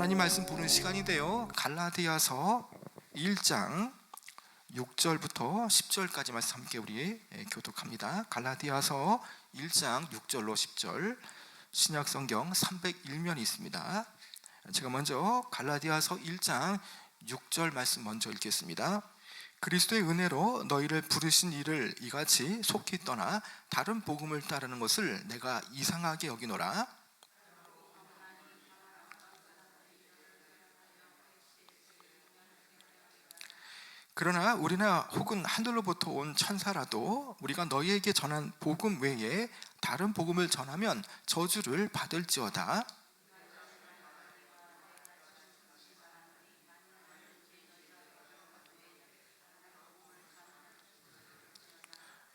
하나님 말씀 보는 시간인데요, 갈라디아서 1장 6절부터 10절까지 말씀 함께 우리 교독합니다. 갈라디아서 1장 6절로 10절, 신약성경 301면이 있습니다. 제가 먼저 갈라디아서 1장 6절 말씀 먼저 읽겠습니다. 그리스도의 은혜로 너희를 부르신 이를 이같이 속히 떠나 다른 복음을 따르는 것을 내가 이상하게 여기노라. 그러나 우리나 혹은 하늘로부터 온 천사라도 우리가 너희에게 전한 복음 외에 다른 복음을 전하면 저주를 받을지어다.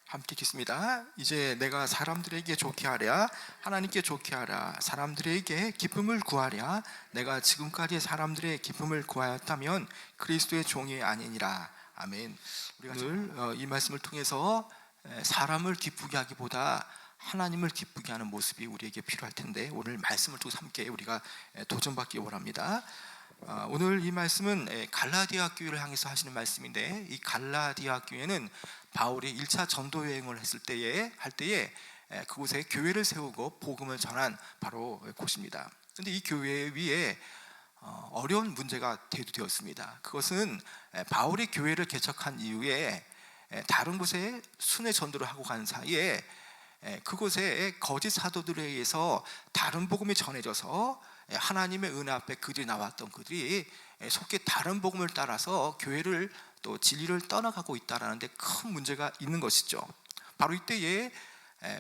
함께 읽겠습니다. 이제 내가 사람들에게 좋게 하랴 하나님께 좋게 하랴 사람들에게 기쁨을 구하랴 내가 지금까지 사람들의 기쁨을 구하였다면 그리스도의 종이 아니니라. 아멘. 우리가 오늘 이 말씀을 통해서 사람을 기쁘게 하기보다 하나님을 기쁘게 하는 모습이 우리에게 필요할 텐데, 오늘 말씀을 통해서 함께 우리가 도전받기 원합니다. 오늘 이 말씀은 갈라디아 교회를 향해서 하시는 말씀인데, 이 갈라디아 교회는 바울이 1차 전도 여행을 했을 때에 그곳에 교회를 세우고 복음을 전한 바로 곳입니다. 그런데 이 교회 위에 어려운 문제가 대두되었습니다. 그것은 바울이 교회를 개척한 이후에 다른 곳에 순회 전도를 하고 간 사이에 그곳에 거짓 사도들에 의해서 다른 복음이 전해져서 하나님의 은혜 앞에 그들이 나왔던 그들이 속히 다른 복음을 따라서 교회를 또 진리를 떠나가고 있다는 데 큰 문제가 있는 것이죠. 바로 이때에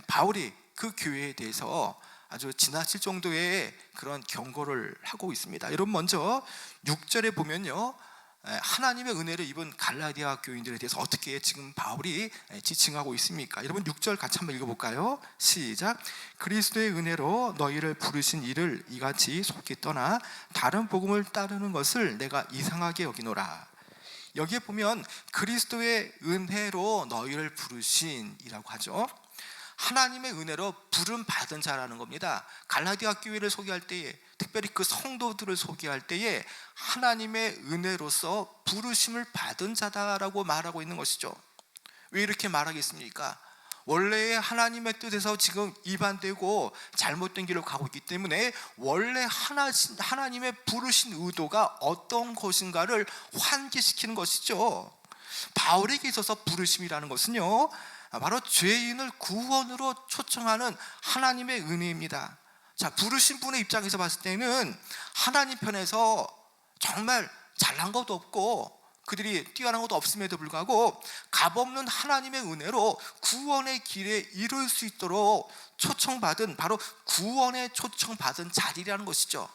바울이 그 교회에 대해서 아주 지나칠 정도의 그런 경고를 하고 있습니다. 여러분, 먼저 6절에 보면요, 하나님의 은혜를 입은 갈라디아 교인들에 대해서 어떻게 지금 바울이 지칭하고 있습니까? 여러분, 6절 같이 한번 읽어볼까요? 시작. 그리스도의 은혜로 너희를 부르신 이를 이같이 속히 떠나 다른 복음을 따르는 것을 내가 이상하게 여기노라. 여기에 보면 그리스도의 은혜로 너희를 부르신 이라고 하죠. 하나님의 은혜로 부름 받은 자라는 겁니다. 갈라디아 교회를 소개할 때에, 특별히 그 성도들을 소개할 때에 하나님의 은혜로서 부르심을 받은 자다라고 말하고 있는 것이죠. 왜 이렇게 말하겠습니까? 원래 하나님의 뜻에서 지금 이반되고 잘못된 길로 가고 있기 때문에 원래 하나님의 부르신 의도가 어떤 것인가를 환기시키는 것이죠. 바울에게 있어서 부르심이라는 것은요, 바로 죄인을 구원으로 초청하는 하나님의 은혜입니다. 자, 부르신 분의 입장에서 봤을 때는 하나님 편에서 정말 잘난 것도 없고 그들이 뛰어난 것도 없음에도 불구하고 값없는 하나님의 은혜로 구원의 길에 이룰 수 있도록 초청받은, 바로 구원에 초청받은 자리라는 것이죠.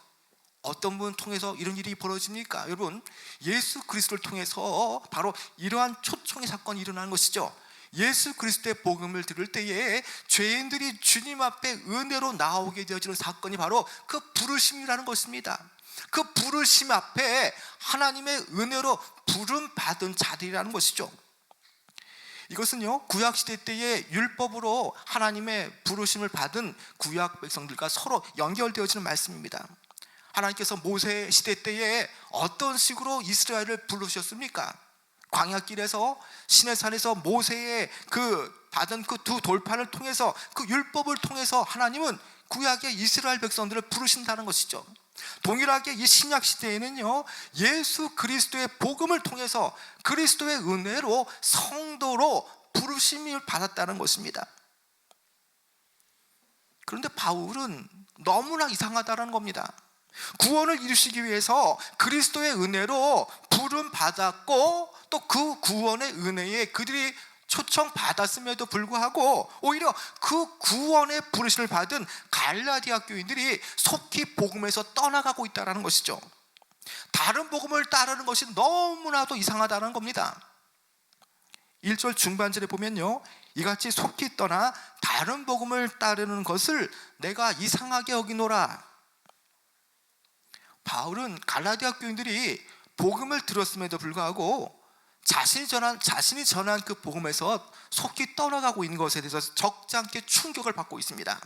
어떤 분을 통해서 이런 일이 벌어집니까? 여러분, 예수 그리스도를 통해서 바로 이러한 초청의 사건이 일어나는 것이죠. 예수 그리스도의 복음을 들을 때에 죄인들이 주님 앞에 은혜로 나오게 되어지는 사건이 바로 그 부르심이라는 것입니다. 그 부르심 앞에 하나님의 은혜로 부름 받은 자들이라는 것이죠. 이것은요, 구약시대 때의 율법으로 하나님의 부르심을 받은 구약 백성들과 서로 연결되어지는 말씀입니다. 하나님께서 모세 시대 때에 어떤 식으로 이스라엘을 부르셨습니까? 광야길에서 시내산에서 모세의 받은 그 두 돌판을 통해서, 그 율법을 통해서 하나님은 구약의 이스라엘 백성들을 부르신다는 것이죠. 동일하게 이 신약 시대에는요, 예수 그리스도의 복음을 통해서 그리스도의 은혜로 성도로 부르심을 받았다는 것입니다. 그런데 바울은 너무나 이상하다는 겁니다. 구원을 이루시기 위해서 그리스도의 은혜로 부름 받았고 또 그 구원의 은혜에 그들이 초청받았음에도 불구하고 오히려 그 구원의 부르심을 받은 갈라디아 교인들이 속히 복음에서 떠나가고 있다는 것이죠. 다른 복음을 따르는 것이 너무나도 이상하다는 겁니다. 1절 중반절에 보면요, 이같이 속히 떠나 다른 복음을 따르는 것을 내가 이상하게 여기노라. 바울은 갈라디아 교인들이 복음을 들었음에도 불구하고 자신이 전한 그 복음에서 속히 떠나가고 있는 것에 대해서 적지 않게 충격을 받고 있습니다.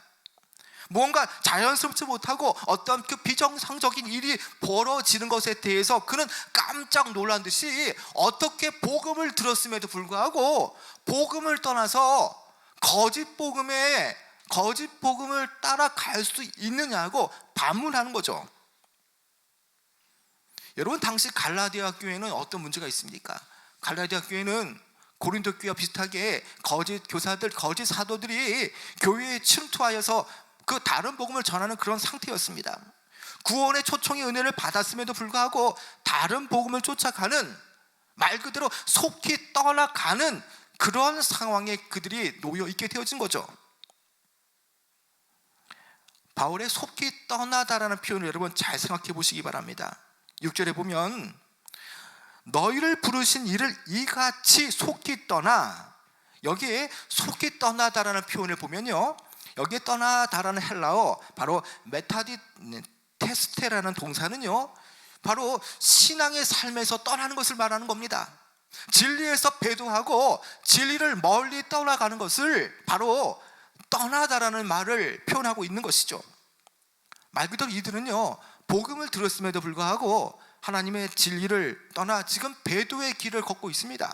뭔가 자연스럽지 못하고 어떤 그 비정상적인 일이 벌어지는 것에 대해서 그는 깜짝 놀란 듯이 어떻게 복음을 들었음에도 불구하고 복음을 떠나서 거짓 복음을 따라갈 수 있느냐고 반문하는 거죠. 여러분, 당시 갈라디아 교회는 어떤 문제가 있습니까? 갈라디아 교회는 고린도 교회와 비슷하게 거짓 교사들, 거짓 사도들이 교회에 침투하여서 그 다른 복음을 전하는 그런 상태였습니다. 구원의 초청의 은혜를 받았음에도 불구하고 다른 복음을 쫓아가는, 말 그대로 속히 떠나가는 그런 상황에 그들이 놓여 있게 되어진 거죠. 바울의 속히 떠나다라는 표현을 여러분 잘 생각해 보시기 바랍니다. 6절에 보면 너희를 부르신 이를 이같이 속히 떠나, 여기에 속히 떠나다라는 표현을 보면요, 여기에 떠나다라는 헬라어 바로 메타디테스테라는 동사는요, 바로 신앙의 삶에서 떠나는 것을 말하는 겁니다. 진리에서 배도하고 진리를 멀리 떠나가는 것을 바로 떠나다라는 말을 표현하고 있는 것이죠. 말 그대로 이들은요, 복음을 들었음에도 불구하고 하나님의 진리를 떠나 지금 배도의 길을 걷고 있습니다.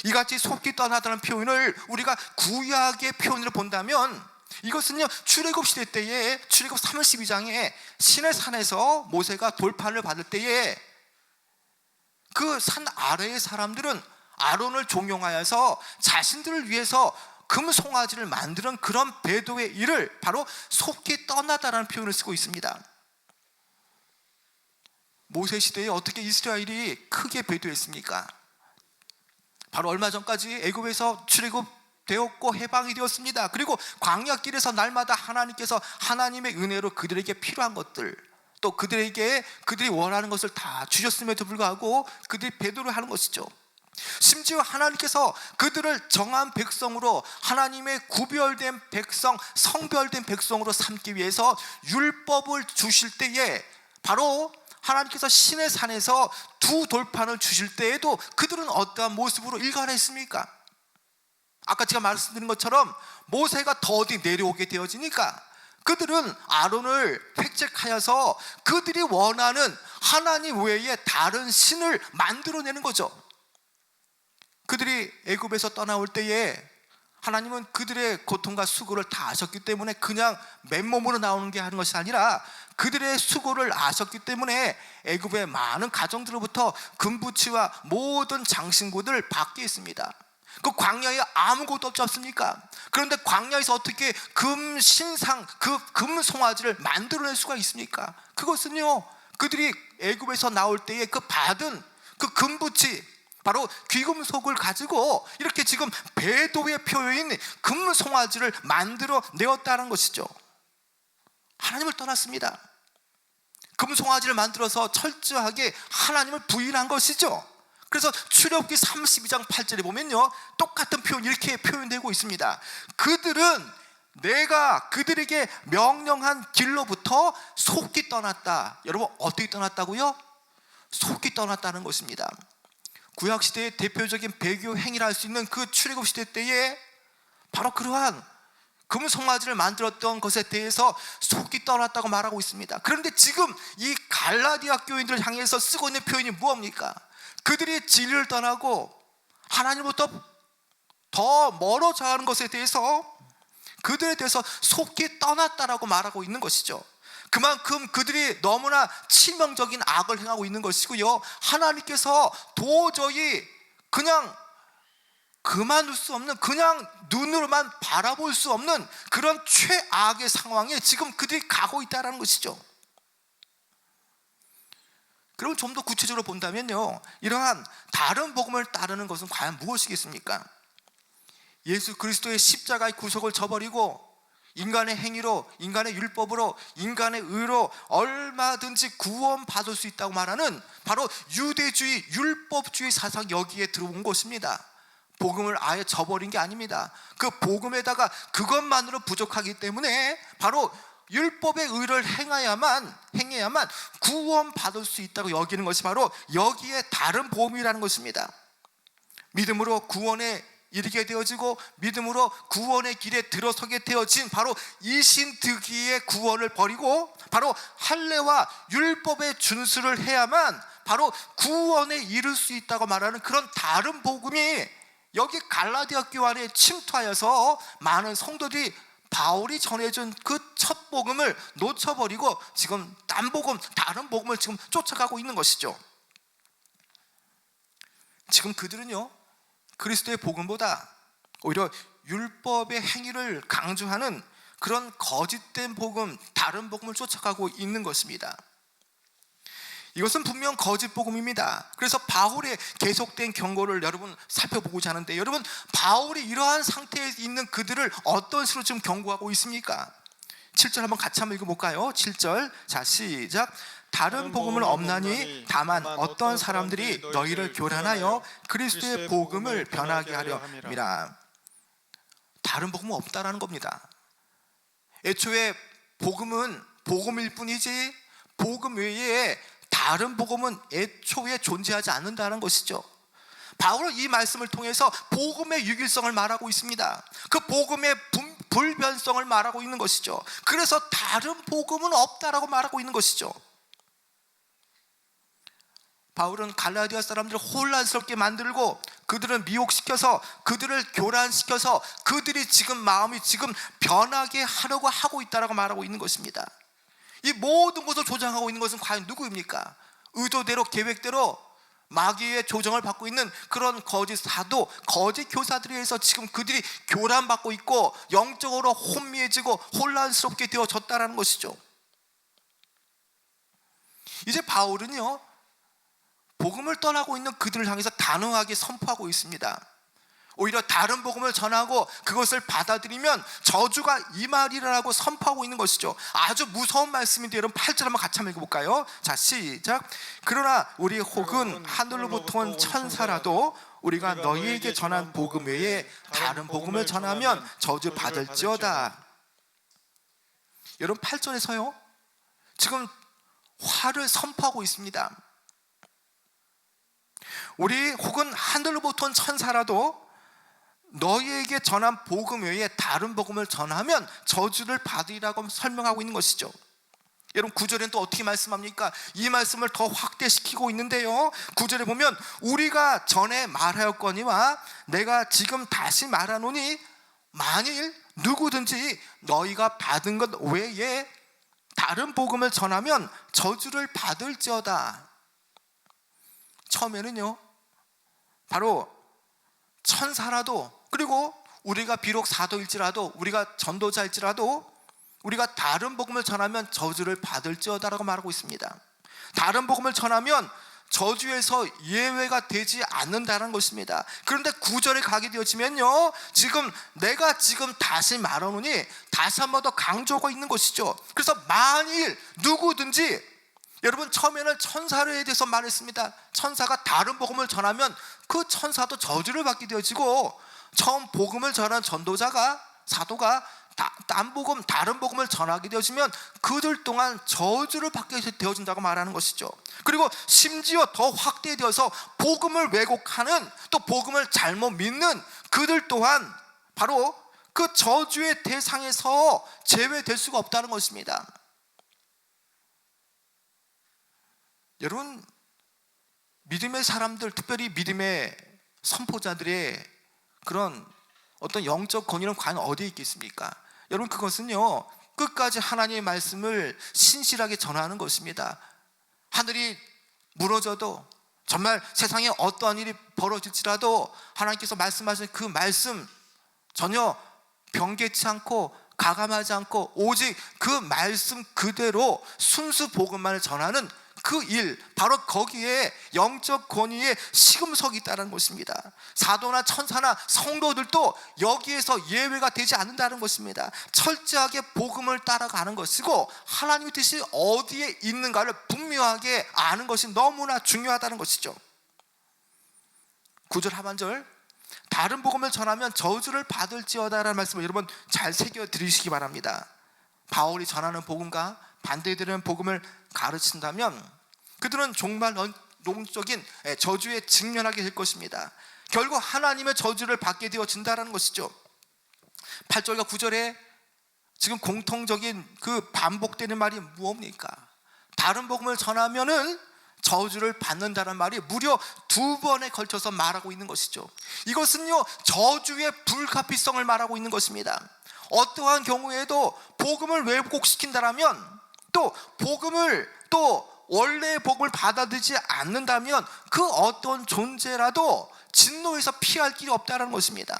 이같이 속히 떠나다는 표현을 우리가 구약의 표현으로 본다면 이것은요, 출애굽 시대 때에, 출애굽 32장에 시내산에서 모세가 돌판을 받을 때에 그 산 아래의 사람들은 아론을 종용하여서 자신들을 위해서 금송아지를 만드는 그런 배도의 일을 바로 속히 떠나다라는 표현을 쓰고 있습니다. 모세 시대에 어떻게 이스라엘이 크게 배도했습니까? 바로 얼마 전까지 애굽에서 출애굽되었고 해방이 되었습니다. 그리고 광야길에서 날마다 하나님께서 하나님의 은혜로 그들에게 필요한 것들, 또 그들이 원하는 것을 다 주셨음에도 불구하고 그들이 배도를 하는 것이죠. 심지어 하나님께서 그들을 정한 백성으로, 하나님의 구별된 백성, 성별된 백성으로 삼기 위해서 율법을 주실 때에, 바로 하나님께서 신의 산에서 두 돌판을 주실 때에도 그들은 어떠한 모습으로 일관했습니까? 아까 제가 말씀드린 것처럼 모세가 더디 내려오게 되어지니까 그들은 아론을 획책하여서 그들이 원하는 하나님 외에 다른 신을 만들어내는 거죠. 그들이 애굽에서 떠나올 때에 하나님은 그들의 고통과 수고를 다 아셨기 때문에 그냥 맨몸으로 나오는 게 하는 것이 아니라 그들의 수고를 아셨기 때문에 애굽의 많은 가정들로부터 금부치와 모든 장신구들을 받게 했습니다. 그 광야에 아무것도 없지 않습니까? 그런데 광야에서 어떻게 금신상, 그 금송아지를 만들어낼 수가 있습니까? 그것은요, 그들이 애굽에서 나올 때에 그 받은 그 금부치, 바로 귀금속을 가지고 이렇게 지금 배도의 표현인 금송아지를 만들어 내었다는 것이죠. 하나님을 떠났습니다. 금송아지를 만들어서 철저하게 하나님을 부인한 것이죠. 그래서 출애굽기 32장 8절에 보면요, 똑같은 표현 이렇게 표현되고 있습니다. 그들은 내가 그들에게 명령한 길로부터 속히 떠났다. 여러분, 어떻게 떠났다고요? 속히 떠났다는 것입니다. 구약시대의 대표적인 배교 행위를 할 수 있는 그 출애굽 시대 때에 바로 그러한 금송아지를 만들었던 것에 대해서 속히 떠났다고 말하고 있습니다. 그런데 지금 이 갈라디아 교인들을 향해서 쓰고 있는 표현이 무엇입니까? 그들이 진리를 떠나고 하나님부터 더 멀어져 가는 것에 대해서 그들에 대해서 속히 떠났다라고 말하고 있는 것이죠. 그만큼 그들이 너무나 치명적인 악을 행하고 있는 것이고요, 하나님께서 도저히 그냥 그만둘 수 없는, 그냥 눈으로만 바라볼 수 없는 그런 최악의 상황에 지금 그들이 가고 있다는 것이죠. 그럼 좀 더 구체적으로 본다면요, 이러한 다른 복음을 따르는 것은 과연 무엇이겠습니까? 예수 그리스도의 십자가의 구속을 저버리고 인간의 행위로, 인간의 율법으로, 인간의 의로 얼마든지 구원받을 수 있다고 말하는 바로 유대주의, 율법주의 사상, 여기에 들어온 것입니다. 복음을 아예 저버린 게 아닙니다. 그 복음에다가 그것만으로 부족하기 때문에 바로 율법의 의를 행해야만 구원받을 수 있다고 여기는 것이 바로 여기에 다른 복음이라는 것입니다. 믿음으로 구원의 이르게 되어지고 믿음으로 구원의 길에 들어서게 되어진 바로 이신득이의 구원을 버리고 바로 할례와 율법의 준수를 해야만 바로 구원에 이를 수 있다고 말하는 그런 다른 복음이 여기 갈라디아 교회 안에 침투하여서 많은 성도들이 바울이 전해준 그 첫 복음을 놓쳐버리고 지금 딴 복음, 다른 복음을 지금 쫓아가고 있는 것이죠. 지금 그들은요, 그리스도의 복음보다 오히려 율법의 행위를 강조하는 그런 거짓된 복음, 다른 복음을 쫓아가고 있는 것입니다. 이것은 분명 거짓 복음입니다. 그래서 바울의 계속된 경고를 여러분 살펴보고자 하는데, 여러분 바울이 이러한 상태에 있는 그들을 어떤 식으로 지금 경고하고 있습니까? 7절 한번 같이 한번 읽어볼까요? 7절, 자 시작. 다른 복음은 없나니 다만 어떤 사람들이 너희를 교란하여 그리스도의 복음을 변하게 하려 함이라. 다른 복음은 없다라는 겁니다. 애초에 복음은 복음일 뿐이지 복음 외에 다른 복음은 애초에 존재하지 않는다는 것이죠. 바울은 이 말씀을 통해서 복음의 유일성을 말하고 있습니다. 그 복음의 불변성을 말하고 있는 것이죠. 그래서 다른 복음은 없다라고 말하고 있는 것이죠. 바울은 갈라디아 사람들을 혼란스럽게 만들고 그들을 미혹시켜서 그들을 교란시켜서 그들이 지금 마음이 지금 변하게 하려고 하고 있다라고 말하고 있는 것입니다. 이 모든 것을 조장하고 있는 것은 과연 누구입니까? 의도대로 계획대로 마귀의 조정을 받고 있는 그런 거짓 사도, 거짓 교사들에 의해서 지금 그들이 교란받고 있고 영적으로 혼미해지고 혼란스럽게 되어졌다는 것이죠. 이제 바울은요, 복음을 떠나고 있는 그들을 향해서 단호하게 선포하고 있습니다. 오히려 다른 복음을 전하고 그것을 받아들이면 저주가 임하리라고 선포하고 있는 것이죠. 아주 무서운 말씀인데 여러분 8절 한번 같이 한번 읽어볼까요? 자 시작. 그러나 우리 혹은 하늘로부터 온 천사라도 우리가 너희에게 전한 복음 외에 다른 복음을 전하면 저주 받을지어다. 여러분 8절에서요 지금 화를 선포하고 있습니다. 우리 혹은 하늘로부터 온 천사라도 너희에게 전한 복음 외에 다른 복음을 전하면 저주를 받으리라고 설명하고 있는 것이죠. 여러분 9절에는 또 어떻게 말씀합니까? 이 말씀을 더 확대시키고 있는데요, 9절에 보면 우리가 전에 말하였거니와 내가 지금 다시 말하노니 만일 누구든지 너희가 받은 것 외에 다른 복음을 전하면 저주를 받을지어다. 처음에는요 바로 천사라도, 그리고 우리가 비록 사도일지라도, 우리가 전도자일지라도 우리가 다른 복음을 전하면 저주를 받을지어다라고 말하고 있습니다. 다른 복음을 전하면 저주에서 예외가 되지 않는다는 것입니다. 그런데 9절에 가게 되어지면요 지금 내가 지금 다시 말하노니 다시 한 번 더 강조가 있는 것이죠. 그래서 만일 누구든지, 여러분 처음에는 천사에 대해서 말했습니다. 천사가 다른 복음을 전하면 그 천사도 저주를 받게 되어지고, 처음 복음을 전한 전도자가, 사도가 다른 복음을 전하게 되어지면 그들 동안 저주를 받게 되어진다고 말하는 것이죠. 그리고 심지어 더 확대되어서 복음을 왜곡하는, 또 복음을 잘못 믿는 그들 또한 바로 그 저주의 대상에서 제외될 수가 없다는 것입니다. 여러분 믿음의 사람들, 특별히 믿음의 선포자들의 그런 어떤 영적 권위는 과연 어디에 있겠습니까? 여러분 그것은요 끝까지 하나님의 말씀을 신실하게 전하는 것입니다. 하늘이 무너져도, 정말 세상에 어떠한 일이 벌어질지라도 하나님께서 말씀하신 그 말씀 전혀 변개치 않고 가감하지 않고 오직 그 말씀 그대로 순수 복음만을 전하는 그 일, 바로 거기에 영적 권위의 시금석이 있다는 것입니다. 사도나 천사나 성도들도 여기에서 예외가 되지 않는다는 것입니다. 철저하게 복음을 따라가는 것이고 하나님의 뜻이 어디에 있는가를 분명하게 아는 것이 너무나 중요하다는 것이죠. 9절 하반절, 다른 복음을 전하면 저주를 받을지어다라는 말씀을 여러분 잘 새겨드리시기 바랍니다. 바울이 전하는 복음과 반대되는 복음을 가르친다면 그들은 정말 영적인 저주에 직면하게 될 것입니다. 결국 하나님의 저주를 받게 되어진다는 것이죠. 8절과 9절에 지금 공통적인 그 반복되는 말이 무엇입니까? 다른 복음을 전하면은 저주를 받는다는 말이 무려 2번에 걸쳐서 말하고 있는 것이죠. 이것은요, 저주의 불가피성을 말하고 있는 것입니다. 어떠한 경우에도 복음을 왜곡시킨다라면, 또 복음을 또 원래의 복음을 받아들이지 않는다면 그 어떤 존재라도 진노에서 피할 길이 없다는 것입니다.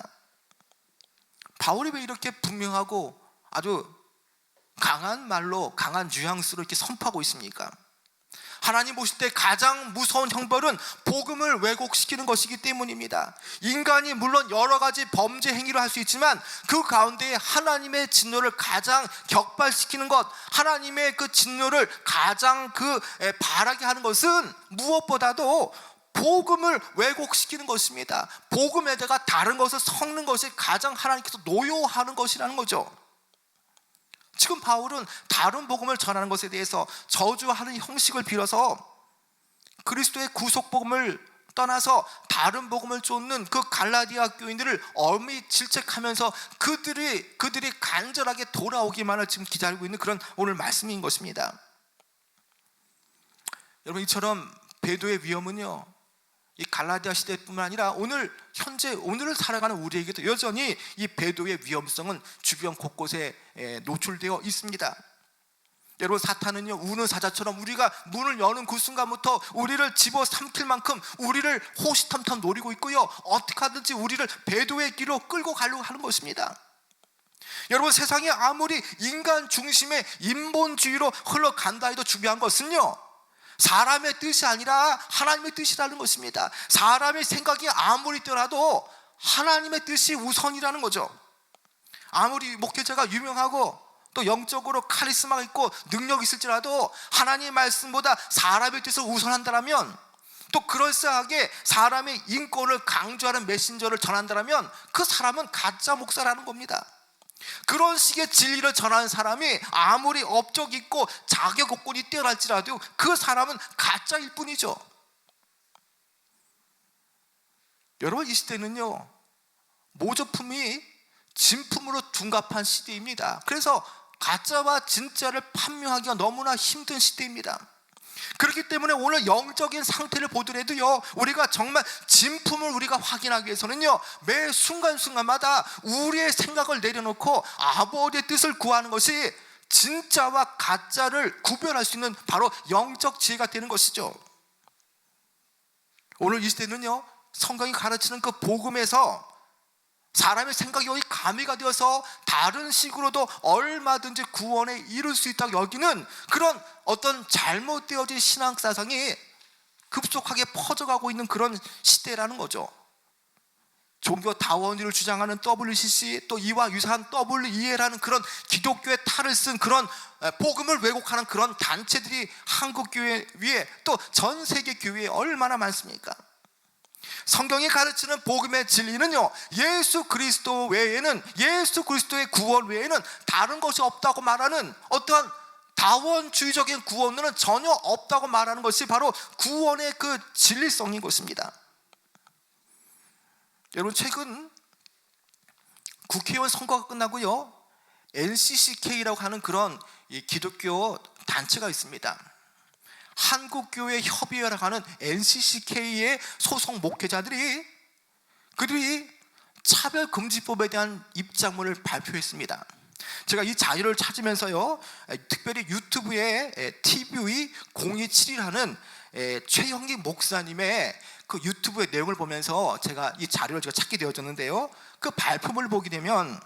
바울이 왜 이렇게 분명하고 아주 강한 말로, 강한 뉘앙스로 이렇게 선포하고 있습니까? 하나님 보실 때 가장 무서운 형벌은 복음을 왜곡시키는 것이기 때문입니다. 인간이 물론 여러 가지 범죄 행위를 할 수 있지만 그 가운데 하나님의 진노를 가장 격발시키는 것, 하나님의 그 진노를 가장 바라게 하는 것은 무엇보다도 복음을 왜곡시키는 것입니다. 복음에다가 다른 것을 섞는 것이 가장 하나님께서 노여워하는 것이라는 거죠. 지금 바울은 다른 복음을 전하는 것에 대해서 저주하는 형식을 빌어서 그리스도의 구속복음을 떠나서 다른 복음을 쫓는 그 갈라디아 교인들을 엄히 질책하면서 그들이 간절하게 돌아오기만을 지금 기다리고 있는 그런 오늘 말씀인 것입니다. 여러분, 이처럼 배도의 위험은요, 이 갈라디아 시대뿐만 아니라 오늘을 살아가는 우리에게도 여전히 이 배도의 위험성은 주변 곳곳에 노출되어 있습니다. 여러분, 사탄은요, 우는 사자처럼 우리가 문을 여는 그 순간부터 우리를 집어삼킬 만큼 우리를 호시탐탐 노리고 있고요, 어떻게 하든지 우리를 배도의 길로 끌고 가려고 하는 것입니다. 여러분, 세상이 아무리 인간 중심의 인본주의로 흘러간다 해도 중요한 것은요, 사람의 뜻이 아니라 하나님의 뜻이라는 것입니다. 사람의 생각이 아무리 뛰어나도 하나님의 뜻이 우선이라는 거죠. 아무리 목회자가 유명하고 또 영적으로 카리스마가 있고 능력이 있을지라도 하나님의 말씀보다 사람의 뜻을 우선한다면, 또 그럴싸하게 사람의 인권을 강조하는 메신저를 전한다면 그 사람은 가짜 목사라는 겁니다. 그런 식의 진리를 전하는 사람이 아무리 업적 있고 자격 요건이 뛰어날지라도 그 사람은 가짜일 뿐이죠. 여러분, 이 시대는요, 모조품이 진품으로 둔갑한 시대입니다. 그래서 가짜와 진짜를 판명하기가 너무나 힘든 시대입니다. 그렇기 때문에 오늘 영적인 상태를 보더라도요, 우리가 정말 진품을 우리가 확인하기 위해서는요, 매 순간순간마다 우리의 생각을 내려놓고 아버지의 뜻을 구하는 것이 진짜와 가짜를 구별할 수 있는 바로 영적 지혜가 되는 것이죠. 오늘 이 시대는요, 성경이 가르치는 그 복음에서 사람의 생각이 거의 가미가 되어서 다른 식으로도 얼마든지 구원에 이룰 수 있다고 여기는 그런 어떤 잘못되어진 신앙사상이 급속하게 퍼져가고 있는 그런 시대라는 거죠. 종교 다원주의를 주장하는 WCC, 또 이와 유사한 WEA라는 그런 기독교의 탈을 쓴 그런 복음을 왜곡하는 그런 단체들이 한국 교회 위에 또 전 세계 교회에 얼마나 많습니까? 성경이 가르치는 복음의 진리는요, 예수 그리스도 외에는, 예수 그리스도의 구원 외에는 다른 것이 없다고 말하는 어떠한 다원주의적인 구원론은 전혀 없다고 말하는 것이 바로 구원의 그 진리성인 것입니다. 여러분, 최근 국회의원 선거가 끝나고요, NCCK라고 하는 그런 기독교 단체가 있습니다. 한국교회협의회라고 하는 NCCK의 소속 목회자들이 그들이 차별금지법에 대한 입장문을 발표했습니다. 제가 이 자료를 찾으면서요, 특별히 유튜브에 TV027이라는 최형기 목사님의 그 유튜브의 내용을 보면서 제가 이 자료를 찾게 되어졌는데요, 그 발표문을 보게 되면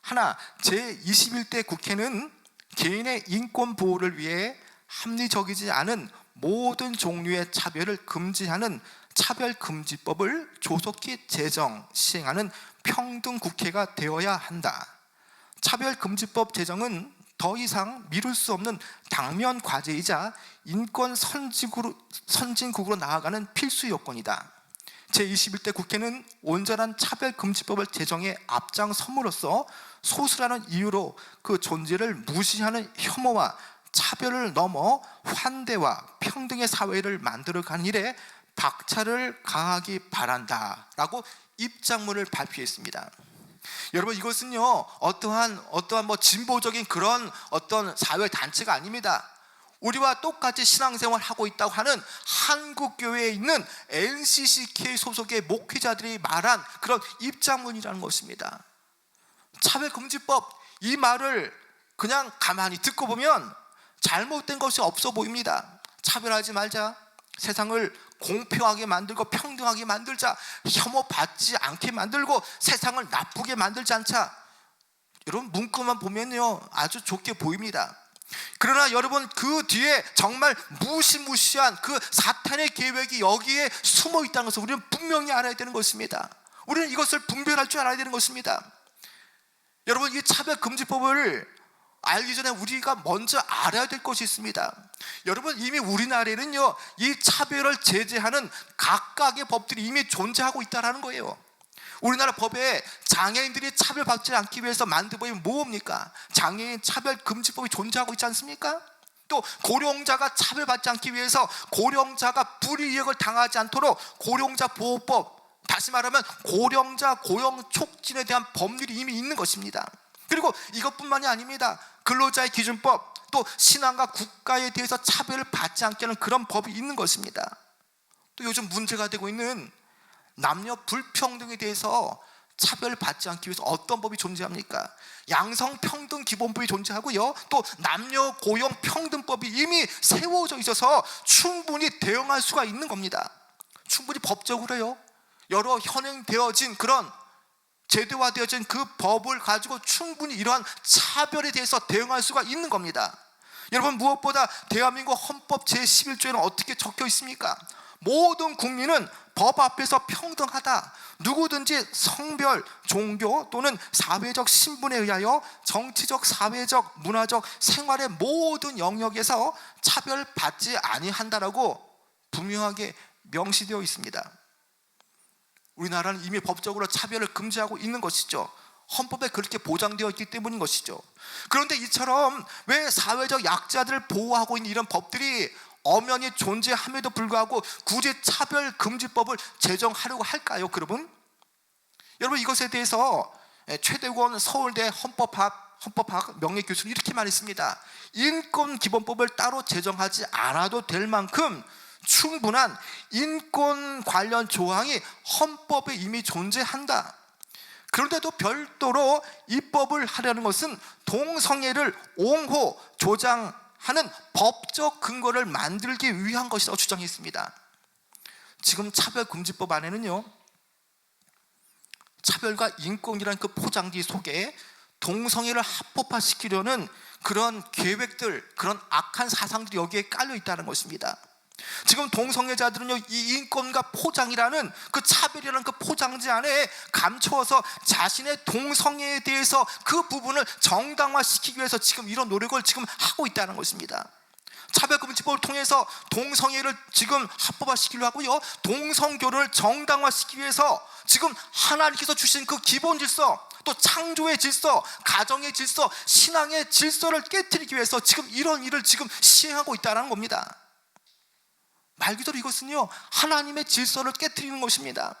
하나, 제21대 국회는 개인의 인권 보호를 위해 합리적이지 않은 모든 종류의 차별을 금지하는 차별금지법을 조속히 제정, 시행하는 평등국회가 되어야 한다. 차별금지법 제정은 더 이상 미룰 수 없는 당면 과제이자 인권 선진국으로 나아가는 필수 요건이다. 제21대 국회는 온전한 차별금지법을 제정에 앞장섬으로써 소수라는 이유로 그 존재를 무시하는 혐오와 차별을 넘어 환대와 평등의 사회를 만들어가는 일에 박차를 가하기 바란다라고 입장문을 발표했습니다. 여러분, 이것은요 어떠한 뭐 진보적인 그런 어떤 사회 단체가 아닙니다. 우리와 똑같이 신앙생활을 하고 있다고 하는 한국교회에 있는 NCCK 소속의 목회자들이 말한 그런 입장문이라는 것입니다. 차별금지법, 이 말을 그냥 가만히 듣고 보면 잘못된 것이 없어 보입니다. 차별하지 말자, 세상을 공평하게 만들고 평등하게 만들자, 혐오받지 않게 만들고 세상을 나쁘게 만들지 않자, 여러분 문구만 보면요 아주 좋게 보입니다. 그러나 여러분, 그 뒤에 정말 무시무시한 그 사탄의 계획이 여기에 숨어 있다는 것을 우리는 분명히 알아야 되는 것입니다. 우리는 이것을 분별할 줄 알아야 되는 것입니다. 여러분, 이 차별금지법을 알기 전에 우리가 먼저 알아야 될 것이 있습니다. 여러분, 이미 우리나라에는요 이 차별을 제재하는 각각의 법들이 이미 존재하고 있다는 거예요. 우리나라 법에 장애인들이 차별받지 않기 위해서 만든 법이 뭡니까? 장애인 차별금지법이 존재하고 있지 않습니까? 또 고령자가 차별받지 않기 위해서 고령자가 불이익을 당하지 않도록 고령자 보호법, 다시 말하면 고령자 고용 촉진에 대한 법률이 이미 있는 것입니다. 그리고 이것뿐만이 아닙니다. 근로자의 기준법, 또 신앙과 국가에 대해서 차별을 받지 않게 하는 그런 법이 있는 것입니다. 또 요즘 문제가 되고 있는 남녀 불평등에 대해서 차별받지 않기 위해서 어떤 법이 존재합니까? 양성평등 기본법이 존재하고요, 또 남녀 고용 평등법이 이미 세워져 있어서 충분히 대응할 수가 있는 겁니다. 충분히 법적으로요 여러 현행되어진 그런 제도화되어진 그 법을 가지고 충분히 이러한 차별에 대해서 대응할 수가 있는 겁니다. 여러분, 무엇보다 대한민국 헌법 제11조에는 어떻게 적혀 있습니까? 모든 국민은 법 앞에서 평등하다. 누구든지 성별, 종교 또는 사회적 신분에 의하여 정치적, 사회적, 문화적, 생활의 모든 영역에서 차별받지 아니한다라고 분명하게 명시되어 있습니다. 우리나라는 이미 법적으로 차별을 금지하고 있는 것이죠. 헌법에 그렇게 보장되어 있기 때문인 것이죠. 그런데 이처럼 왜 사회적 약자들을 보호하고 있는 이런 법들이 엄연히 존재함에도 불구하고 굳이 차별금지법을 제정하려고 할까요, 여러분? 여러분, 이것에 대해서 최대권 서울대 헌법학 명예교수는 이렇게 말했습니다. 인권기본법을 따로 제정하지 않아도 될 만큼 충분한 인권 관련 조항이 헌법에 이미 존재한다. 그런데도 별도로 입법을 하려는 것은 동성애를 옹호, 조장하는 법적 근거를 만들기 위한 것이라고 주장했습니다. 지금 차별금지법 안에는요 차별과 인권이라는 그 포장지 속에 동성애를 합법화시키려는 그런 계획들, 그런 악한 사상들이 여기에 깔려 있다는 것입니다. 지금 동성애자들은요 이 인권과 포장이라는 그 차별이라는 그 포장지 안에 감추어서 자신의 동성애에 대해서 그 부분을 정당화시키기 위해서 지금 이런 노력을 지금 하고 있다는 것입니다. 차별금지법을 통해서 동성애를 지금 합법화시키려고 하고요, 동성결혼을 정당화시키기 위해서 지금 하나님께서 주신 그 기본 질서, 또 창조의 질서, 가정의 질서, 신앙의 질서를 깨트리기 위해서 지금 이런 일을 지금 시행하고 있다는 겁니다. 말 그대로 이것은요 하나님의 질서를 깨트리는 것입니다.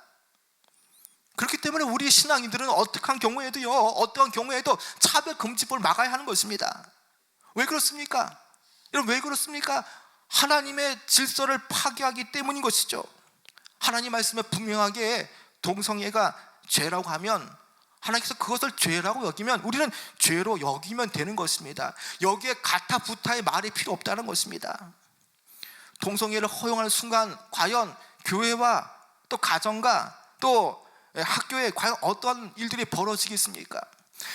그렇기 때문에 우리 신앙인들은 어떠한 경우에도 차별금지법을 막아야 하는 것입니다. 왜 그렇습니까? 여러분, 왜 그렇습니까? 하나님의 질서를 파괴하기 때문인 것이죠. 하나님 말씀에 분명하게 동성애가 죄라고 하면, 하나님께서 그것을 죄라고 여기면 우리는 죄로 여기면 되는 것입니다. 여기에 가타부타의 말이 필요 없다는 것입니다. 동성애를 허용하는 순간 과연 교회와 또 가정과 또 학교에 과연 어떤 일들이 벌어지겠습니까?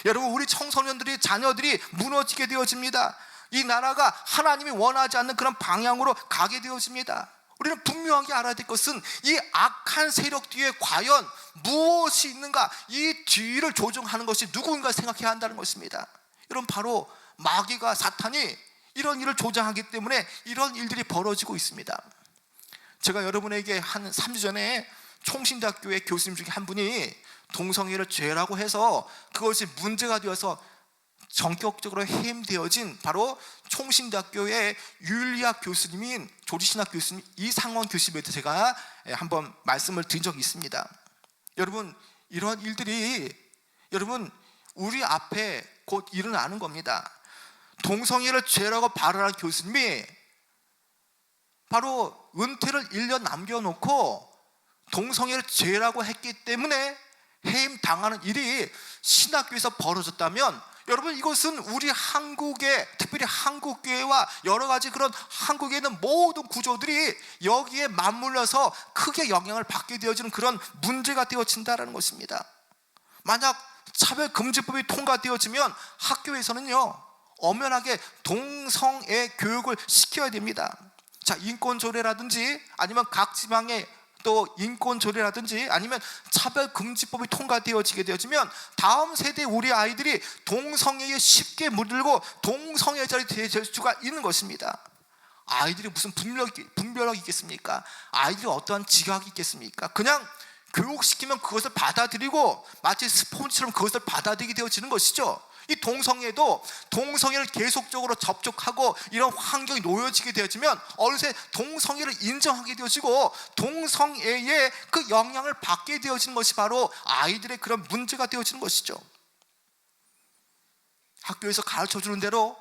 여러분, 우리 청소년들이, 자녀들이 무너지게 되어집니다. 이 나라가 하나님이 원하지 않는 그런 방향으로 가게 되어집니다. 우리는 분명하게 알아야 될 것은 이 악한 세력 뒤에 과연 무엇이 있는가, 이 뒤를 조종하는 것이 누구인가 생각해야 한다는 것입니다. 여러분, 바로 마귀가, 사탄이 이런 일을 조장하기 때문에 이런 일들이 벌어지고 있습니다. 제가 여러분에게 한 3주 전에 총신대학교의 교수님 중에 한 분이 동성애를 죄라고 해서 그것이 문제가 되어서 전격적으로 해임되어진 바로 총신대학교의 윤리학 교수님인 조지신학 교수님 이상원 교수님에 대해서 제가 한번 말씀을 드린 적이 있습니다. 여러분, 이러한 일들이 여러분 우리 앞에 곧 일어나는 겁니다. 동성애를 죄라고 발언한 교수님이 바로 은퇴를 1년 남겨놓고 동성애를 죄라고 했기 때문에 해임 당하는 일이 신학교에서 벌어졌다면 여러분, 이것은 우리 한국의, 특별히 한국교회와 여러 가지 그런 한국에 있는 모든 구조들이 여기에 맞물려서 크게 영향을 받게 되어지는 그런 문제가 되어진다는 것입니다. 만약 차별금지법이 통과되어지면 학교에서는요 엄연하게 동성애 교육을 시켜야 됩니다. 자, 인권조례라든지 아니면 각 지방의 또 인권조례라든지 아니면 차별금지법이 통과되어지게 되어지면 다음 세대 우리 아이들이 동성애에 쉽게 물들고 동성애자리 될 수가 있는 것입니다. 아이들이 무슨 분별력이 있겠습니까? 아이들이 어떠한 지각이 있겠습니까? 그냥 교육시키면 그것을 받아들이고 마치 스폰지처럼 그것을 받아들이게 되어지는 것이죠. 이 동성애도 동성애를 계속적으로 접촉하고 이런 환경이 놓여지게 되어지면 어느새 동성애를 인정하게 되어지고 동성애의 그 영향을 받게 되어지는 것이 바로 아이들의 그런 문제가 되어지는 것이죠. 학교에서 가르쳐주는 대로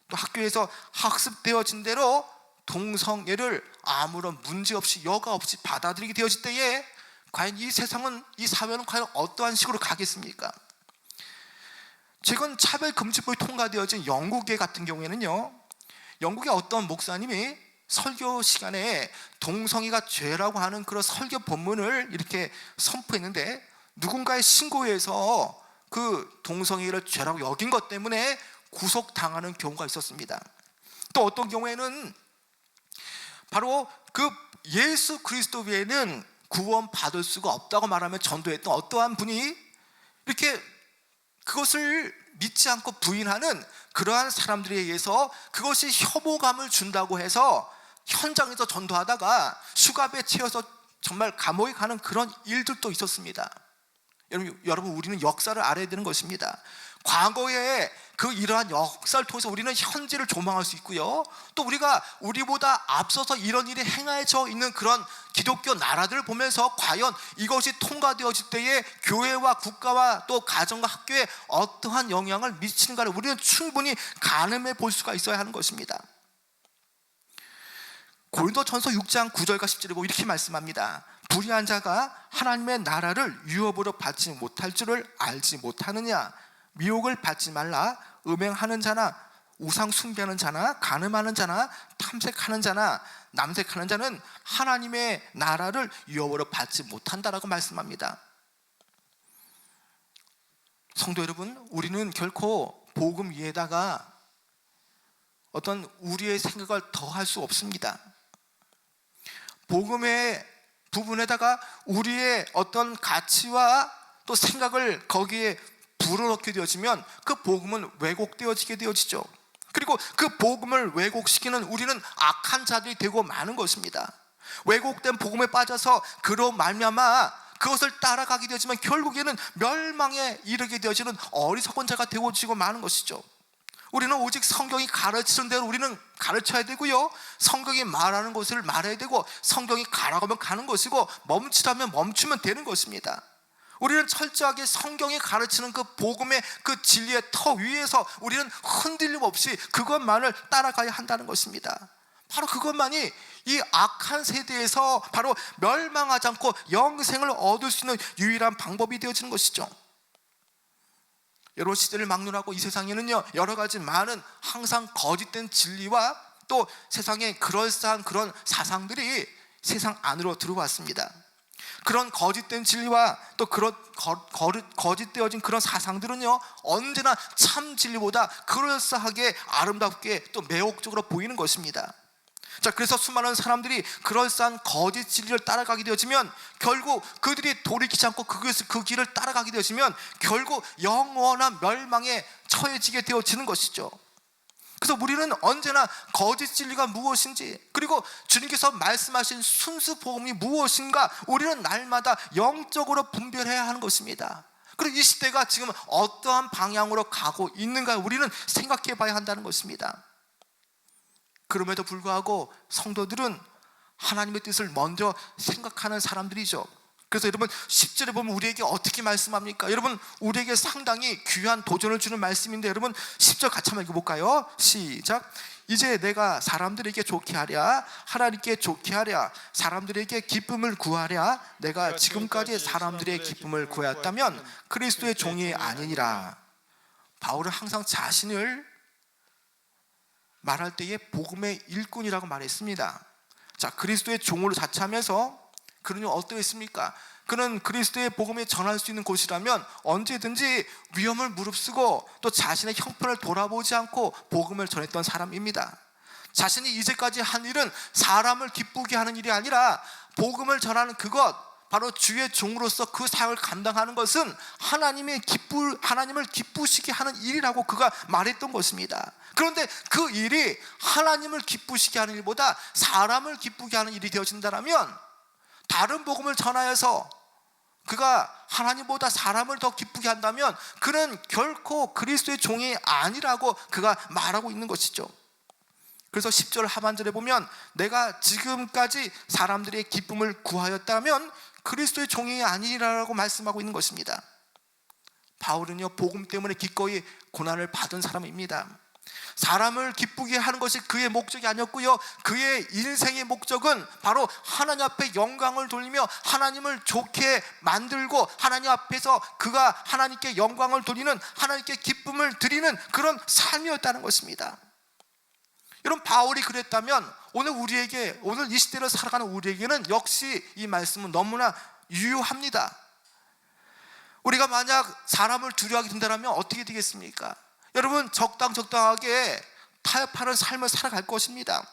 또 학교에서 학습되어진 대로 동성애를 아무런 문제 없이 여과 없이 받아들이게 되어질 때에 과연 이 세상은, 이 사회는 과연 어떠한 식으로 가겠습니까? 최근 차별금지법이 통과되어진 영국의 같은 경우에는요, 영국의 어떤 목사님이 설교 시간에 동성애가 죄라고 하는 그런 설교 본문을 이렇게 선포했는데 누군가의 신고에 의해서 그 동성애를 죄라고 여긴 것 때문에 구속당하는 경우가 있었습니다. 또 어떤 경우에는 바로 그 예수 그리스도 외에는 구원받을 수가 없다고 말하며 전도했던 어떠한 분이 이렇게 그것을 믿지 않고 부인하는 그러한 사람들에 의해서 그것이 혐오감을 준다고 해서 현장에서 전도하다가 수갑에 채워서 정말 감옥에 가는 그런 일들도 있었습니다. 여러분, 우리는 역사를 알아야 되는 것입니다. 과거에 그 이러한 역사를 통해서 우리는 현재를 조망할 수 있고요, 또 우리보다 앞서서 이런 일이 행해져 있는 그런 기독교 나라들을 보면서 과연 이것이 통과되어질 때에 교회와 국가와 또 가정과 학교에 어떠한 영향을 미치는가를 우리는 충분히 가늠해 볼 수가 있어야 하는 것입니다. 고린도전서 6장 9절과 10절에 보면 이렇게 말씀합니다. 불의한 자가 하나님의 나라를 유업으로 받지 못할 줄을 알지 못하느냐? 미혹을 받지 말라. 음행하는 자나 우상 숭배하는 자나 간음하는 자나 탐색하는 자나 남색하는 자는 하나님의 나라를 유업으로 받지 못한다라고 말씀합니다. 성도 여러분, 우리는 결코 복음 위에다가 어떤 우리의 생각을 더할 수 없습니다. 복음의 부분에다가 우리의 어떤 가치와 또 생각을 거기에 불어넣게 되어지면 그 복음은 왜곡되어지게 되어지죠. 그리고 그 복음을 왜곡시키는 우리는 악한 자들이 되고 마는 것입니다. 왜곡된 복음에 빠져서 그로 말미암아 그것을 따라가게 되어지면 결국에는 멸망에 이르게 되어지는 어리석은 자가 되어지고 마는 것이죠. 우리는 오직 성경이 가르치는 대로 우리는 가르쳐야 되고요, 성경이 말하는 것을 말해야 되고, 성경이 가라고 하면 가는 것이고 멈추라면 멈추면 되는 것입니다. 우리는 철저하게 성경이 가르치는 그 복음의 그 진리의 터 위에서 우리는 흔들림 없이 그것만을 따라가야 한다는 것입니다. 바로 그것만이 이 악한 세대에서 바로 멸망하지 않고 영생을 얻을 수 있는 유일한 방법이 되어지는 것이죠. 여러 시대를 막론하고 이 세상에는요, 여러 가지 많은 항상 거짓된 진리와 또 세상에 그럴싸한 그런 사상들이 세상 안으로 들어왔습니다. 그런 거짓된 진리와 또 그런 거짓되어진 그런 사상들은요, 언제나 참 진리보다 그럴싸하게 아름답게 또 매혹적으로 보이는 것입니다. 자, 그래서 수많은 사람들이 그럴싸한 거짓 진리를 따라가게 되어지면 결국 그들이 돌이키지 않고 그 길을 따라가게 되어지면 결국 영원한 멸망에 처해지게 되어지는 것이죠. 그래서 우리는 언제나 거짓 진리가 무엇인지, 그리고 주님께서 말씀하신 순수 복음이 무엇인가 우리는 날마다 영적으로 분별해야 하는 것입니다. 그리고 이 시대가 지금 어떠한 방향으로 가고 있는가 우리는 생각해 봐야 한다는 것입니다. 그럼에도 불구하고 성도들은 하나님의 뜻을 먼저 생각하는 사람들이죠. 그래서 여러분 10절에 보면 우리에게 어떻게 말씀합니까? 여러분 우리에게 상당히 귀한 도전을 주는 말씀인데 여러분 10절 같이 한번 읽어볼까요? 시작. 이제 내가 사람들에게 좋게 하랴 하나님께 좋게 하랴 사람들에게 기쁨을 구하랴 내가 지금까지 사람들의 기쁨을 구하였다면 그리스도의 종이 아니니라. 바울은 항상 자신을 말할 때에 복음의 일꾼이라고 말했습니다. 자, 그리스도의 종으로 자처하면서 그는 어떠했습니까? 그는 그리스도의 복음에 전할 수 있는 곳이라면 언제든지 위험을 무릅쓰고 또 자신의 형편을 돌아보지 않고 복음을 전했던 사람입니다. 자신이 이제까지 한 일은 사람을 기쁘게 하는 일이 아니라 복음을 전하는 그것, 바로 주의 종으로서 그 사역을 감당하는 것은 하나님을 기쁘시게 하는 일이라고 그가 말했던 것입니다. 그런데 그 일이 하나님을 기쁘시게 하는 일보다 사람을 기쁘게 하는 일이 되어진다면 다른 복음을 전하여서 그가 하나님보다 사람을 더 기쁘게 한다면 그는 결코 그리스도의 종이 아니라고 그가 말하고 있는 것이죠. 그래서 10절 하반절에 보면 내가 지금까지 사람들의 기쁨을 구하였다면 그리스도의 종이 아니라고 말씀하고 있는 것입니다. 바울은요 복음 때문에 기꺼이 고난을 받은 사람입니다. 사람을 기쁘게 하는 것이 그의 목적이 아니었고요, 그의 인생의 목적은 바로 하나님 앞에 영광을 돌리며 하나님을 좋게 만들고 하나님 앞에서 그가 하나님께 영광을 돌리는, 하나님께 기쁨을 드리는 그런 삶이었다는 것입니다. 여러분 바울이 그랬다면 오늘 이 시대를 살아가는 우리에게는 역시 이 말씀은 너무나 유효합니다. 우리가 만약 사람을 두려워하게 된다면 어떻게 되겠습니까? 여러분 적당하게 타협하는 삶을 살아갈 것입니다.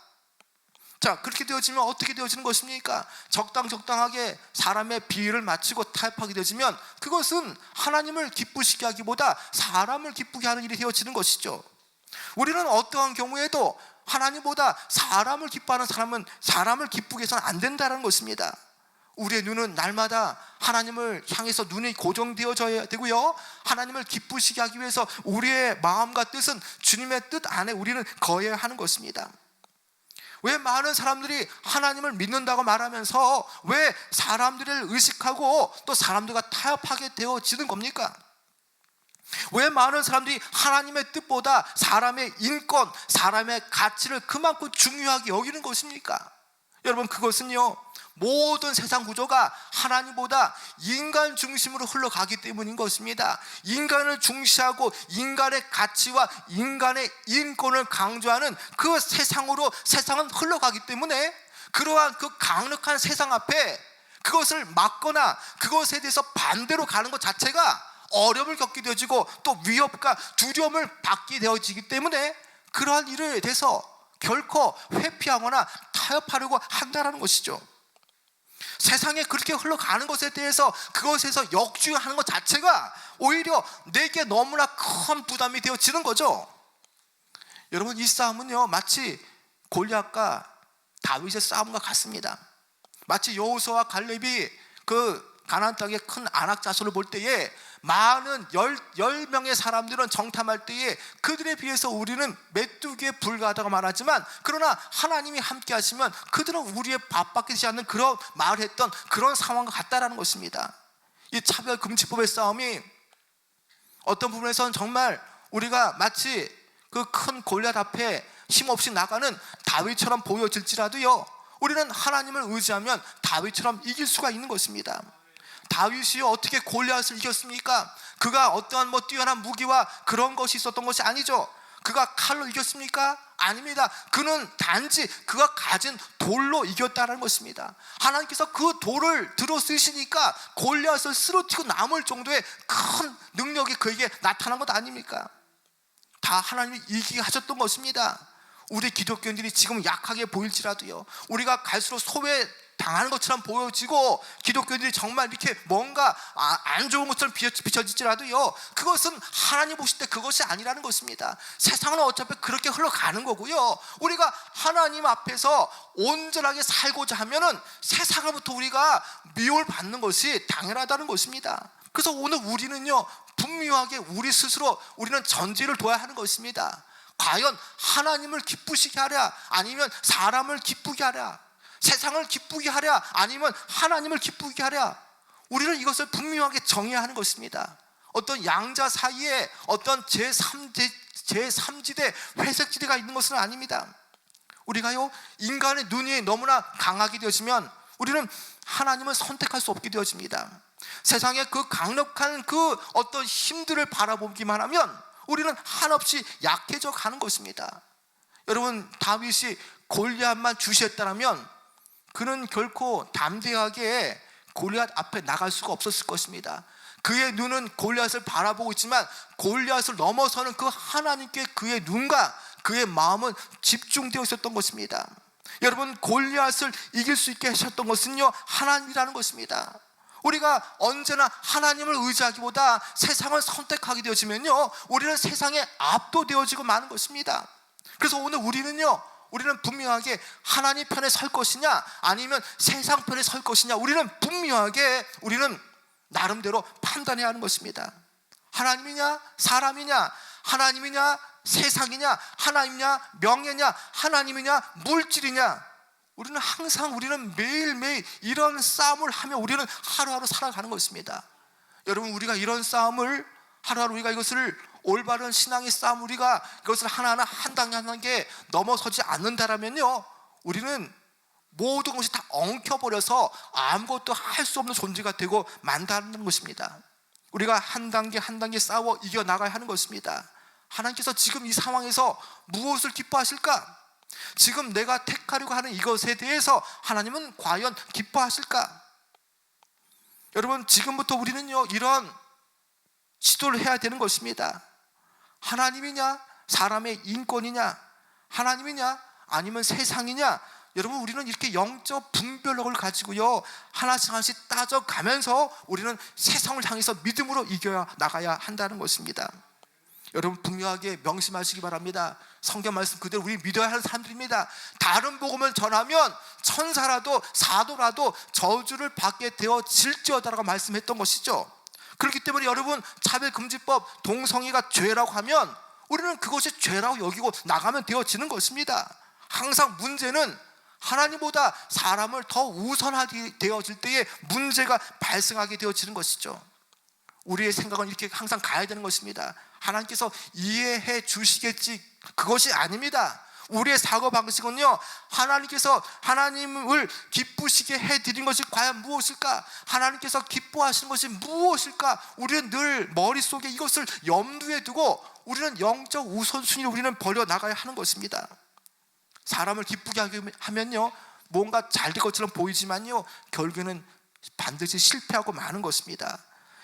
자, 그렇게 되어지면 어떻게 되어지는 것입니까? 적당하게 사람의 비위를 맞추고 타협하게 되어지면 그것은 하나님을 기쁘시게 하기보다 사람을 기쁘게 하는 일이 되어지는 것이죠. 우리는 어떠한 경우에도 하나님보다 사람을 기뻐하는 사람은 사람을 기쁘게 해서는 안 된다는 것입니다. 우리의 눈은 날마다 하나님을 향해서 눈이 고정되어져야 되고요, 하나님을 기쁘시게 하기 위해서 우리의 마음과 뜻은 주님의 뜻 안에 우리는 거해야 하는 것입니다. 왜 많은 사람들이 하나님을 믿는다고 말하면서 왜 사람들을 의식하고 또 사람들과 타협하게 되어지는 겁니까? 왜 많은 사람들이 하나님의 뜻보다 사람의 인권, 사람의 가치를 그만큼 중요하게 여기는 것입니까? 여러분 그것은요 모든 세상 구조가 하나님보다 인간 중심으로 흘러가기 때문인 것입니다. 인간을 중시하고 인간의 가치와 인간의 인권을 강조하는 그 세상으로 세상은 흘러가기 때문에 그러한 그 강력한 세상 앞에 그것을 막거나 그것에 대해서 반대로 가는 것 자체가 어려움을 겪게 되어지고 또 위협과 두려움을 받게 되어지기 때문에 그러한 일에 대해서 결코 회피하거나 타협하려고 한다는 것이죠. 세상에 그렇게 흘러가는 것에 대해서 그것에서 역주행하는 것 자체가 오히려 내게 너무나 큰 부담이 되어지는 거죠. 여러분 이 싸움은요 마치 골리앗과 다윗의 싸움과 같습니다. 마치 여호수아와 갈렙이 그 가나안 땅의 큰 아낙 자손을 볼 때에 많은 10명의 사람들은 정탐할 때에 그들에 비해서 우리는 메뚜기에 불과하다고 말하지만 그러나 하나님이 함께 하시면 그들은 우리의 밥밖에 되지 않는 그런 말을 했던 그런 상황과 같다라는 것입니다. 이 차별금지법의 싸움이 어떤 부분에서는 정말 우리가 마치 그 큰 골리앗 앞에 힘없이 나가는 다윗처럼 보여질지라도요 우리는 하나님을 의지하면 다윗처럼 이길 수가 있는 것입니다. 다윗이 어떻게 골리앗을 이겼습니까? 그가 어떠한 뛰어난 무기와 그런 것이 있었던 것이 아니죠. 그가 칼로 이겼습니까? 아닙니다. 그는 단지 그가 가진 돌로 이겼다는 것입니다. 하나님께서 그 돌을 들어 쓰시니까 골리앗을 쓰러뜨리고 남을 정도의 큰 능력이 그에게 나타난 것 아닙니까? 다 하나님이 이기게 하셨던 것입니다. 우리 기독교인들이 지금 약하게 보일지라도요 우리가 갈수록 당하는 것처럼 보여지고 기독교인들이 정말 이렇게 뭔가 안 좋은 것처럼 비춰질지라도요 그것은 하나님 보실 때 그것이 아니라는 것입니다. 세상은 어차피 그렇게 흘러가는 거고요 우리가 하나님 앞에서 온전하게 살고자 하면은 세상으로부터 우리가 미움을 받는 것이 당연하다는 것입니다. 그래서 오늘 우리는요, 분명하게 우리 스스로 우리는 전제를 둬야 하는 것입니다. 과연 하나님을 기쁘시게 하랴, 아니면 사람을 기쁘게 하랴, 세상을 기쁘게 하랴, 아니면 하나님을 기쁘게 하랴. 우리는 이것을 분명하게 정해야 하는 것입니다. 어떤 양자 사이에 어떤 제3지대 회색지대가 있는 것은 아닙니다. 우리가요, 인간의 눈이 너무나 강하게 되어지면 우리는 하나님을 선택할 수 없게 되어집니다. 세상의 그 강력한 그 어떤 힘들을 바라보기만 하면 우리는 한없이 약해져 가는 것입니다. 여러분, 다윗이 골리앗만 주시했다면 그는 결코 담대하게 골리앗 앞에 나갈 수가 없었을 것입니다. 그의 눈은 골리앗을 바라보고 있지만 골리앗을 넘어서는 그 하나님께 그의 눈과 그의 마음은 집중되어 있었던 것입니다. 여러분, 골리앗을 이길 수 있게 하셨던 것은요, 하나님이라는 것입니다. 우리가 언제나 하나님을 의지하기보다 세상을 선택하게 되어지면요, 우리는 세상에 압도되어지고 마는 것입니다. 그래서 오늘 우리는 분명하게 하나님 편에 설 것이냐 아니면 세상 편에 설 것이냐, 우리는 나름대로 판단해야 하는 것입니다. 하나님이냐 사람이냐, 하나님이냐 세상이냐, 하나님이냐 명예냐, 하나님이냐 물질이냐, 우리는 매일매일 이런 싸움을 하며 우리는 하루하루 살아가는 것입니다. 여러분, 우리가 이런 싸움을 하루하루 우리가 이것을 올바른 신앙의 싸움, 우리가 이것을 하나하나 한 단계 한 단계 넘어서지 않는다라면요, 우리는 모든 것이 다 엉켜버려서 아무것도 할 수 없는 존재가 되고 만다는 것입니다. 우리가 한 단계 한 단계 싸워 이겨나가야 하는 것입니다. 하나님께서 지금 이 상황에서 무엇을 기뻐하실까? 지금 내가 택하려고 하는 이것에 대해서 하나님은 과연 기뻐하실까? 여러분, 지금부터 우리는요, 이런 시도를 해야 되는 것입니다. 하나님이냐 사람의 인권이냐, 하나님이냐 아니면 세상이냐. 여러분, 우리는 이렇게 영적 분별력을 가지고요, 하나씩 하나씩 따져가면서 우리는 세상을 향해서 믿음으로 이겨 나가야 한다는 것입니다. 여러분, 분명하게 명심하시기 바랍니다. 성경 말씀 그대로 우리 믿어야 하는 사람들입니다. 다른 복음을 전하면 천사라도 사도라도 저주를 받게 되어질지어다라고 말씀했던 것이죠. 그렇기 때문에 여러분, 차별금지법, 동성애가 죄라고 하면 우리는 그것이 죄라고 여기고 나가면 되어지는 것입니다. 항상 문제는 하나님보다 사람을 더 우선하게 되어질 때에 문제가 발생하게 되어지는 것이죠. 우리의 생각은 이렇게 항상 가야 되는 것입니다. 하나님께서 이해해 주시겠지, 그것이 아닙니다. 우리의 사고방식은요, 하나님께서 하나님을 기쁘시게 해드린 것이 과연 무엇일까? 하나님께서 기뻐하시는 것이 무엇일까? 우리는 늘 머릿속에 이것을 염두에 두고 우리는 영적 우선순위를 우리는 버려나가야 하는 것입니다. 사람을 기쁘게 하면요, 뭔가 잘 될 것처럼 보이지만요, 결국에는 반드시 실패하고 마는 것입니다.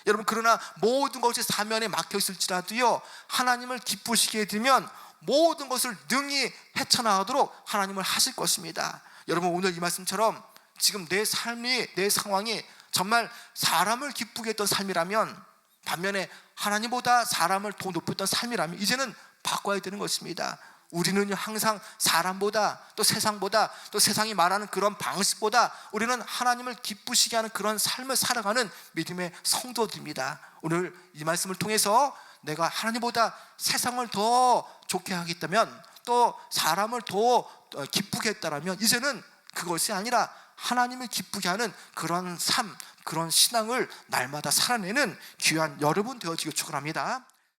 여러분, 그러나 모든 것이 사면에 막혀 있을지라도요, 하나님을 기쁘시게 되면 모든 것을 능히 헤쳐나가도록 하나님을 하실 것입니다. 여러분, 오늘 이 말씀처럼 지금 내 삶이, 내 상황이 정말 사람을 기쁘게 했던 삶이라면, 반면에 하나님보다 사람을 더 높였던 삶이라면 이제는 바꿔야 되는 것입니다. 우리는 항상 사람보다, 또 세상보다, 또 세상이 말하는 그런 방식보다 우리는 하나님을 기쁘시게 하는 그런 삶을 살아가는 믿음의 성도들입니다. 오늘 이 말씀을 통해서 내가 하나님보다 세상을 더 좋게 하겠다면, 또 사람을 더 기쁘게 했다라면 이제는 그것이 아니라 하나님을 기쁘게 하는 그런 삶, 그런 신앙을 날마다 살아내는 귀한 여러분 되어지길 축원합니다.